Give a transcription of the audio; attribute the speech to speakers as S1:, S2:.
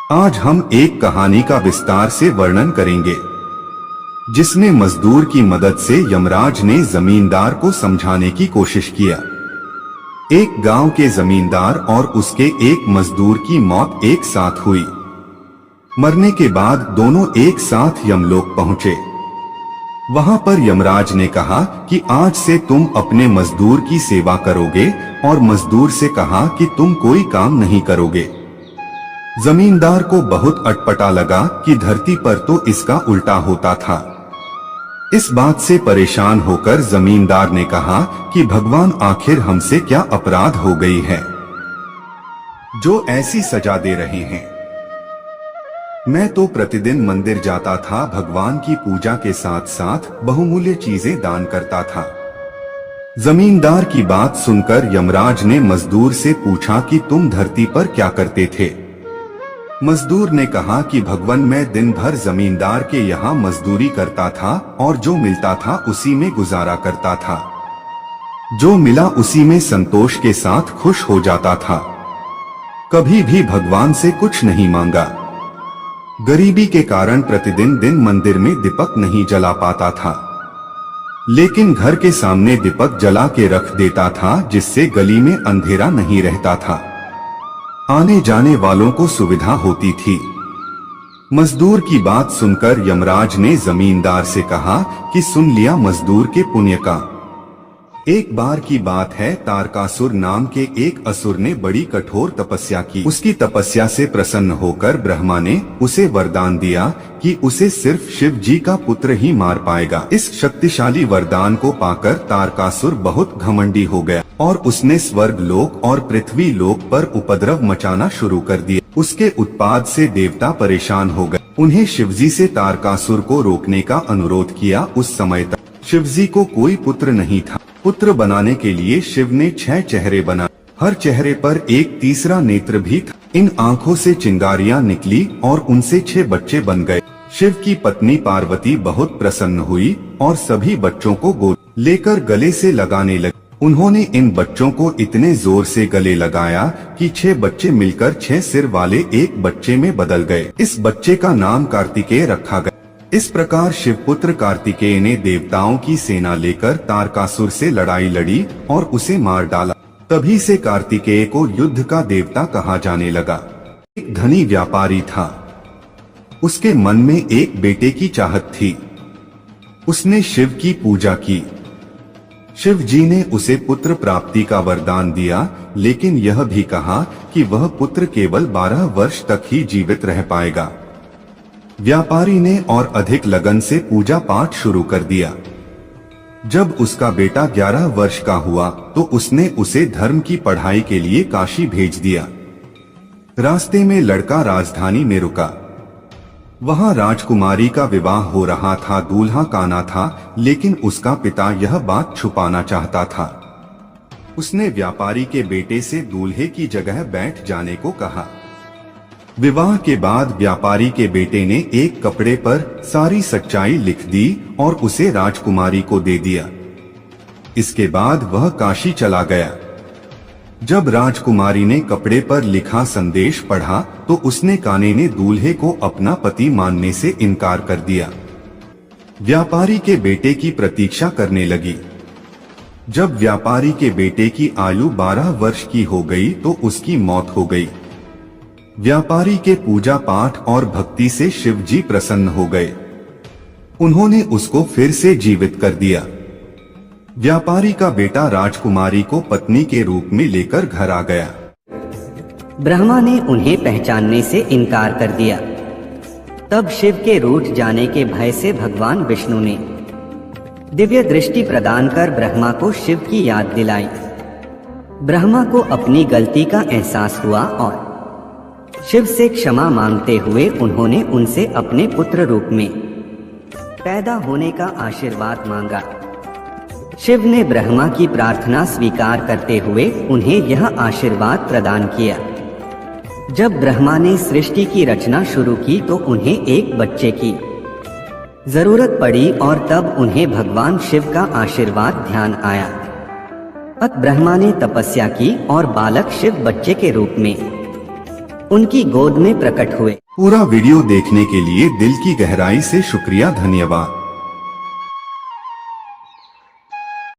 S1: आज हम एक कहानी का विस्तार से वर्णन करेंगे जिसमें मजदूर की मदद से यमराज ने जमींदार को समझाने की कोशिश किया। एक गांव के जमींदार और उसके एक मजदूर की मौत एक साथ हुई। मरने के बाद दोनों एक साथ यमलोक पहुंचे। वहां पर यमराज ने कहा कि आज से तुम अपने मजदूर की सेवा करोगे और मजदूर से कहा कि तुम कोई काम नहीं करोगे। जमींदार को बहुत अटपटा लगा कि धरती पर तो इसका उल्टा होता था। इस बात से परेशान होकर जमींदार ने कहा कि भगवान आखिर हमसे क्या अपराध हो गई है जो ऐसी सजा दे रहे हैं। मैं तो प्रतिदिन मंदिर जाता था, भगवान की पूजा के साथ साथ बहुमूल्य चीजें दान करता था। जमींदार की बात सुनकर यमराज ने मजदूर से पूछा कि तुम धरती पर क्या करते थे। मजदूर ने कहा कि भगवान मैं दिन भर जमींदार के यहाँ मजदूरी करता था और जो मिलता था उसी में गुजारा करता था। जो मिला उसी में संतोष के साथ खुश हो जाता था। कभी भी भगवान से कुछ नहीं मांगा। गरीबी के कारण प्रतिदिन दिन मंदिर में दीपक नहीं जला पाता था, लेकिन घर के सामने दीपक जला के रख देता था जिससे गली में अंधेरा नहीं रहता था। आने जाने वालों को सुविधा होती थी। मजदूर की बात सुनकर यमराज ने जमींदार से कहा कि सुन लिया मजदूर के पुण्य का। एक बार की बात है, तारकासुर नाम के एक असुर ने बड़ी कठोर तपस्या की। उसकी तपस्या से प्रसन्न होकर ब्रह्मा ने उसे वरदान दिया कि उसे सिर्फ शिव जी का पुत्र ही मार पाएगा। इस शक्तिशाली वरदान को पाकर तारकासुर बहुत घमंडी हो गया और उसने स्वर्ग लोक और पृथ्वी लोक पर उपद्रव मचाना शुरू कर दिया। उसके उत्पाद से देवता परेशान हो गए। उन्हें शिवजी से तारकासुर को रोकने का अनुरोध किया। उस समय तक शिवजी को कोई पुत्र नहीं था। पुत्र बनाने के लिए शिव ने 6 चेहरे बनाए। हर चेहरे पर एक तीसरा नेत्र भी था। इन आंखों से चिंगारियां निकली और उनसे 6 बच्चे बन गए। शिव की पत्नी पार्वती बहुत प्रसन्न हुई और सभी बच्चों को गोद लेकर गले से लगाने लगी। उन्होंने इन बच्चों को इतने जोर से गले लगाया कि 6 बच्चे मिलकर 6 सिर वाले एक बच्चे में बदल गए। इस बच्चे का नाम कार्तिकेय रखा गया। इस प्रकार शिवपुत्र कार्तिकेय ने देवताओं की सेना लेकर तारकासुर से लड़ाई लड़ी और उसे मार डाला। तभी से कार्तिकेय को युद्ध का देवता कहा जाने लगा। एक धनी व्यापारी था। उसके मन में एक बेटे की चाहत थी। उसने शिव की पूजा की। शिव जी ने उसे पुत्र प्राप्ति का वरदान दिया, लेकिन यह भी कहा कि वह पुत्र केवल 12 वर्ष तक ही जीवित रह पाएगा। व्यापारी ने और अधिक लगन से पूजा पाठ शुरू कर दिया। जब उसका बेटा 11 वर्ष का हुआ तो उसने उसे धर्म की पढ़ाई के लिए काशी भेज दिया। रास्ते में लड़का राजधानी में रुका। वहां राजकुमारी का विवाह हो रहा था। दूल्हा काना था, लेकिन उसका पिता यह बात छुपाना चाहता था। उसने व्यापारी के बेटे से दूल्हे की जगह बैठ जाने को कहा। विवाह के बाद व्यापारी के बेटे ने एक कपड़े पर सारी सच्चाई लिख दी और उसे राजकुमारी को दे दिया। इसके बाद वह काशी चला गया। जब राजकुमारी ने कपड़े पर लिखा संदेश पढ़ा तो उसने काने ने दूल्हे को अपना पति मानने से इनकार कर दिया। व्यापारी के बेटे की प्रतीक्षा करने लगी। जब व्यापारी के बेटे की आयु 12 वर्ष की हो गई तो उसकी मौत हो गई। व्यापारी के पूजा पाठ और भक्ति से शिव जी प्रसन्न हो गए। उन्होंने उसको फिर से जीवित कर दिया। व्यापारी का बेटा राजकुमारी को पत्नी के रूप में लेकर घर आ गया।
S2: ब्रह्मा ने उन्हें पहचानने से इनकार कर दिया। तब शिव के रूठ जाने के भय से भगवान विष्णु ने दिव्य दृष्टि प्रदान कर ब्रह्मा को शिव की याद दिलाई। ब्रह्मा को अपनी गलती का एहसास हुआ और शिव से क्षमा मांगते हुए उन्होंने उनसे अपने पुत्र रूप में पैदा होने का आशीर्वाद मांगा। शिव ने ब्रह्मा की प्रार्थना स्वीकार करते हुए उन्हें यह आशीर्वाद प्रदान किया। जब ब्रह्मा ने सृष्टि की रचना शुरू की तो उन्हें एक बच्चे की जरूरत पड़ी और तब उन्हें भगवान शिव का आशीर्वाद ध्यान आया। अत ब्रह्मा ने तपस्या की और बालक शिव बच्चे के रूप में उनकी गोद में प्रकट हुए।
S1: पूरा वीडियो देखने के लिए दिल की गहराई से शुक्रिया, धन्यवाद।